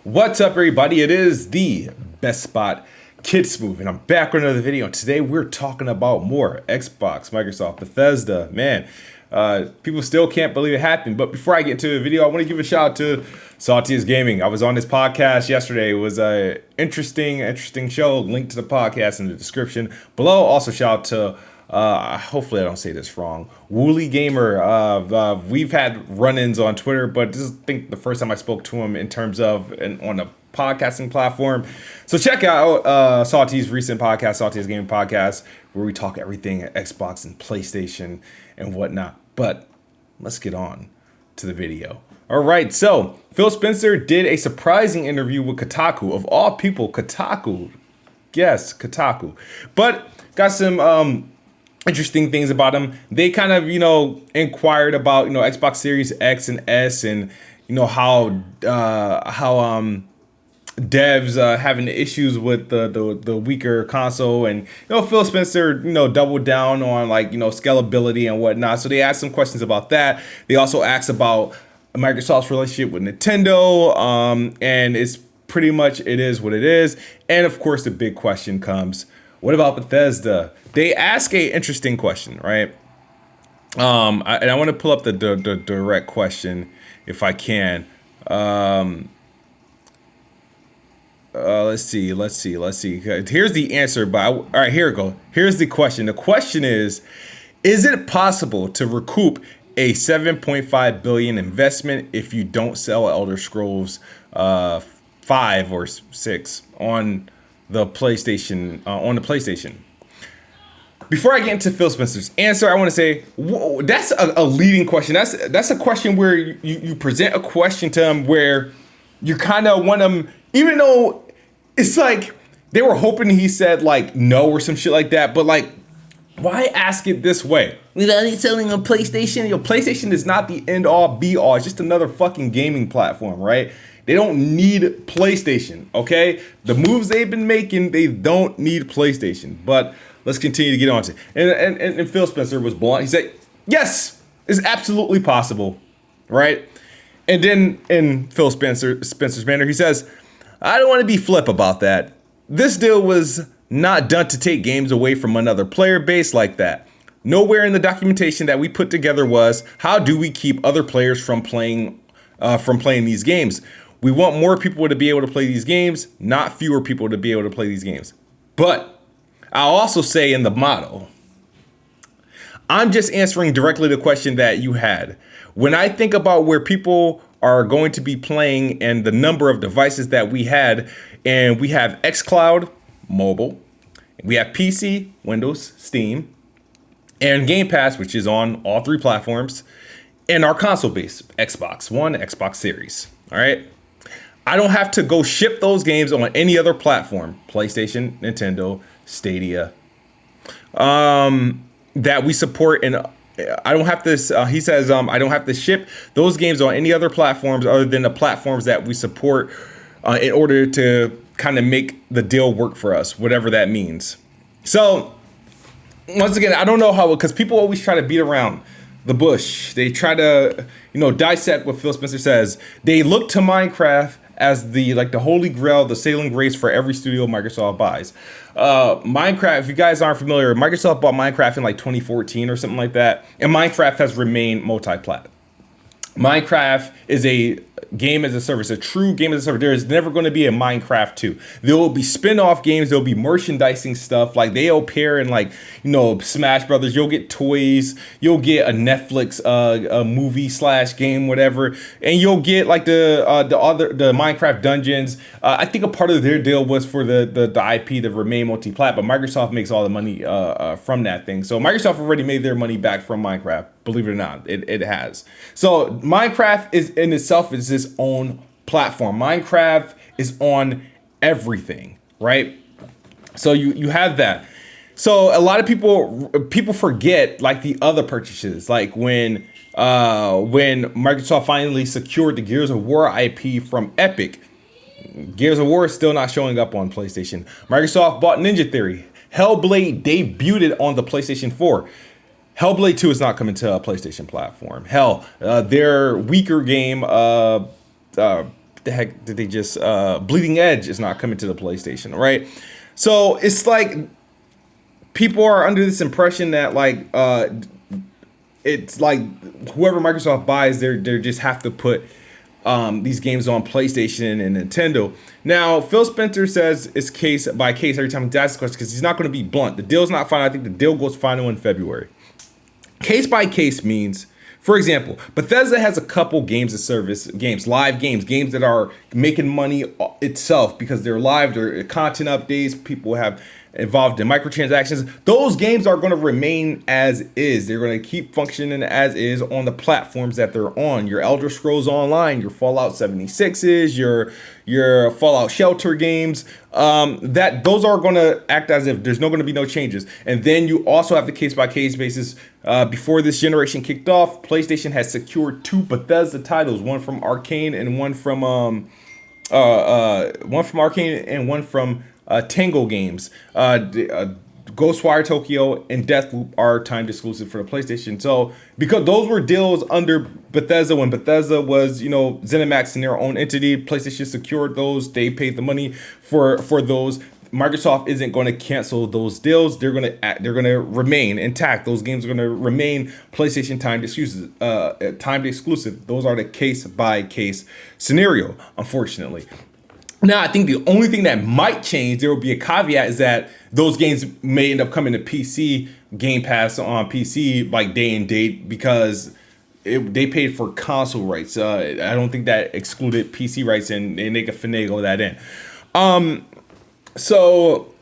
What's up, everybody? It is the Best Spot Kids Move, and I'm back with another video. Today, we're talking about more Xbox, Microsoft, Bethesda. Man, people still can't believe it happened. But before I get into the video, I want to give a shout out to Salties Gaming. I was on this podcast yesterday. It was a interesting show. Link to the podcast in the description below. Also, shout out to hopefully I don't say this wrong, WoolleyGaming. We've had run-ins on Twitter, but this is, I think, the first time I spoke to him in terms of on a podcasting platform. So check out Salty's recent podcast, Salty's Gaming Podcast, where we talk everything at Xbox and PlayStation and whatnot. But let's get on to the video. All right, so Phil Spencer did a surprising interview with Kotaku. Of all people, Kotaku. Yes, Kotaku. But got some interesting things about them. They kind of, inquired about, Xbox Series X and S, and how devs having issues with the weaker console, and Phil Spencer doubled down on scalability and whatnot. So they asked some questions about that. They also asked about Microsoft's relationship with Nintendo, and it's pretty much it is what it is. And of course, the big question comes: what about Bethesda? They ask a interesting question, right? I want to pull up the direct question if I can. Let's see. Here's the answer, but all right, here we go. Here's the question. The question is it possible to recoup a $7.5 billion investment if you don't sell Elder Scrolls 5 or 6 on the PlayStation? Before I get into Phil Spencer's answer, I want to say, whoa, that's a leading question. That's a question where you present a question to them where you kind of want them, even though it's like they were hoping he said no or some shit like that, but why ask it this way? Without selling a PlayStation, PlayStation is not the end all be all. It's just another fucking gaming platform, right? They don't need PlayStation, okay? The moves they've been making, they don't need PlayStation. But let's continue to get on to it. And Phil Spencer was blunt. He said, yes, it's absolutely possible, right? And then in Phil Spencer's manner, he says, I don't want to be flip about that. This deal was not done to take games away from another player base like that. Nowhere in the documentation that we put together was, how do we keep other players from playing these games? We want more people to be able to play these games, not fewer people to be able to play these games. But I'll also say in the motto, I'm just answering directly the question that you had. When I think about where people are going to be playing and the number of devices that we had, and we have xCloud, mobile, we have PC, Windows, Steam, and Game Pass, which is on all three platforms, and our console base, Xbox One, Xbox Series, all right? I don't have to go ship those games on any other platform, PlayStation, Nintendo, Stadia, that we support. And I don't have to, he says, I don't have to ship those games on any other platforms other than the platforms that we support in order to kind of make the deal work for us, whatever that means. So once again, I don't know how, because people always try to beat around the bush. They try to, dissect what Phil Spencer says. They look to Minecraft as the holy grail, the saving grace for every studio Microsoft buys. Minecraft, if you guys aren't familiar, Microsoft bought Minecraft in 2014 or something like that, and Minecraft has remained multi-plat. Minecraft is a game as a service, a true game as a service. There is never going to be a Minecraft 2. There will be spin-off games. There'll be merchandising stuff. They'll pair in Smash Brothers. You'll get toys. You'll get a Netflix a movie / game, whatever. And you'll get the Minecraft dungeons. I think a part of their deal was for the IP to remain multi-plat, but Microsoft makes all the money from that thing. So Microsoft already made their money back from Minecraft. Believe it or not, it has. So Minecraft is in itself is its own platform. Minecraft is on everything, right? So you have that. So a lot of people forget the other purchases, when Microsoft finally secured the Gears of War IP from Epic. Gears of War is still not showing up on PlayStation. Microsoft bought Ninja Theory. Hellblade debuted on the PlayStation 4. Hellblade 2 is not coming to a PlayStation platform. Hell, their weaker game, the heck did they just Bleeding Edge is not coming to the PlayStation, right? So it's like people are under this impression that like it's like whoever Microsoft buys, they just have to put these games on PlayStation and Nintendo. Now, Phil Spencer says it's case by case every time he asks a question because he's not going to be blunt. The deal's not final. I think the deal goes final in February. Case by case means, for example, Bethesda has a couple games of service, live games that are making money itself because they're live, they're content updates, people have involved in microtransactions. Those games are going to remain as is. They're going to keep functioning as is on the platforms that they're on. Your Elder Scrolls Online, your Fallout 76s, your Fallout Shelter games, that those are going to act as if there's going to be no changes. And then you also have the case by case basis. Before this generation kicked off, PlayStation has secured 2 Bethesda titles, one from Arcane and one from Tango Games. Ghostwire Tokyo and Deathloop are timed exclusive for the PlayStation. So because those were deals under Bethesda when Bethesda was, ZeniMax in their own entity, PlayStation secured those. They paid the money for those. Microsoft isn't going to cancel those deals. They're going to remain intact. Those games are going to remain PlayStation timed exclusive. Those are the case by case scenario, unfortunately. Now, I think the only thing that might change, there will be a caveat, is that those games may end up coming to PC, Game Pass on PC, like day and date, because they paid for console rights. I don't think that excluded PC rights, and they could finagle that in. So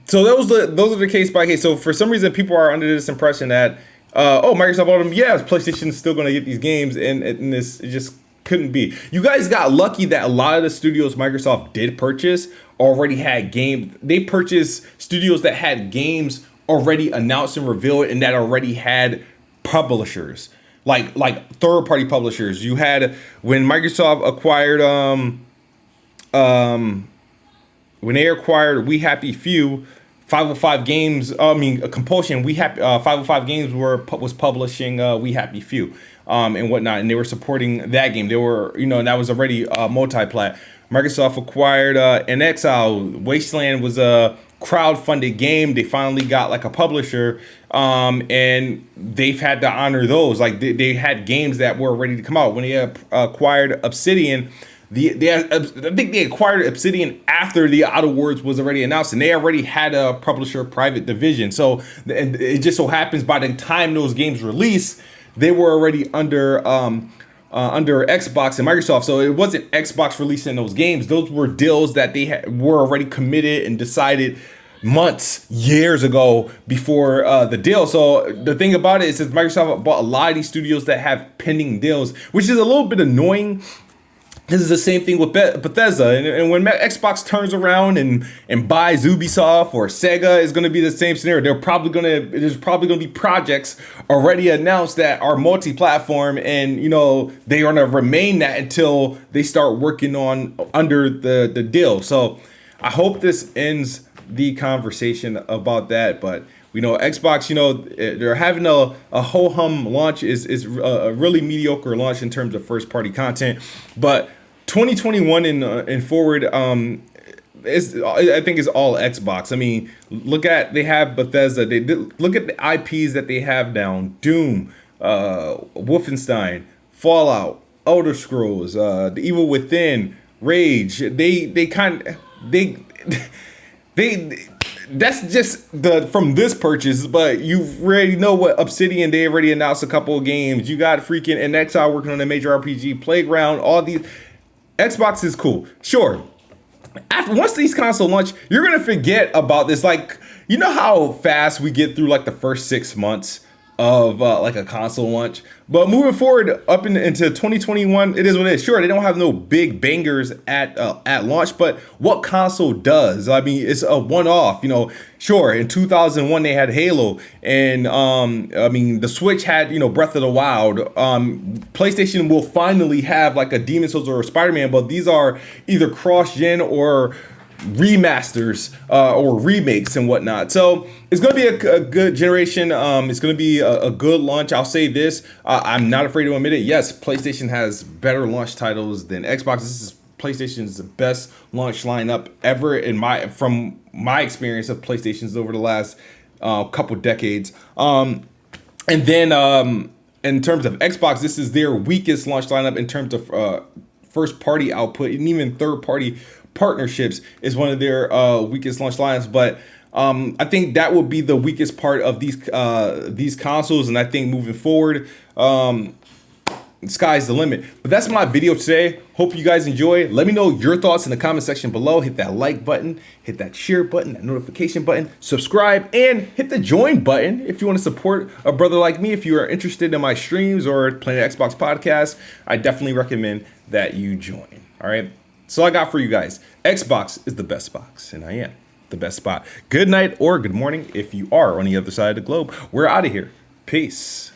those are the case by case. So for some reason, people are under this impression that, Microsoft bought them. Yeah, PlayStation is still going to get these games, and this it just couldn't be. You guys got lucky that a lot of the studios Microsoft did purchase already had games. They purchased studios that had games already announced and revealed, and that already had publishers, like third-party publishers. You had when Microsoft acquired when they acquired We Happy Few, 505 Games. Compulsion. 505 Games was publishing We Happy Few. And whatnot, and they were supporting that game. They were, and that was already multi-plat. Microsoft acquired In Exile. Wasteland was a crowd-funded game. They finally got like a publisher, and they've had to honor those. Like they had games that were ready to come out. When they acquired Obsidian, I think they acquired Obsidian after the Outer Worlds was already announced, and they already had a publisher private division. So and it just so happens by the time those games release, they were already under Xbox and Microsoft. So it wasn't Xbox releasing those games. Those were deals that they were already committed and decided years ago before the deal. So the thing about it is that Microsoft bought a lot of these studios that have pending deals, which is a little bit annoying. This is the same thing with Bethesda, and when Xbox turns around and buys Ubisoft or Sega, is going to be the same scenario. There's probably going to be projects already announced that are multi-platform, and they're going to remain that until they start working on under the deal. So I hope this ends the conversation about that, but. Xbox, they're having a ho-hum launch is a really mediocre launch in terms of first-party content. But 2021 and forward, I think is all Xbox. I mean, they have Bethesda. Look at the IPs that they have now: Doom, Wolfenstein, Fallout, Elder Scrolls, The Evil Within, Rage. That's just from this purchase, but you already know what Obsidian, they already announced a couple of games. You got freaking In Exile working on a major RPG, Playground, all these. Xbox is cool. Sure. Once these consoles launch, you're going to forget about this. Like, how fast we get through like the first 6 months of like a console launch. But moving forward up into 2021, it is what it is. Sure, they don't have no big bangers at launch, but what console does? I mean, it's a one-off. Sure, in 2001 they had Halo, and the Switch had Breath of the Wild. PlayStation will finally have like a Demon's Souls or a Spider-Man, but these are either cross-gen or remasters or remakes and whatnot. So it's going to be a good generation. It's going to be a good launch. I'll say this. I'm not afraid to admit it. Yes, PlayStation has better launch titles than Xbox. This is PlayStation's best launch lineup ever from my experience of PlayStations over the last couple decades. And then in terms of Xbox, this is their weakest launch lineup in terms of first party output, and even third party partnerships is one of their weakest launch lineups. But I think that will be the weakest part of these consoles, and I think moving forward, sky's the limit. But that's my video today. Hope you guys enjoy. Let me know your thoughts in the comment section below. Hit that like button, hit that share button, that notification button, subscribe, and hit the join button if you want to support a brother like me. If you are interested in my streams or playing Xbox podcast, I definitely recommend that you join. All right. So I got for you guys. Xbox is the best box, and I am the best spot. Good night or good morning if you are on the other side of the globe. We're out of here. Peace.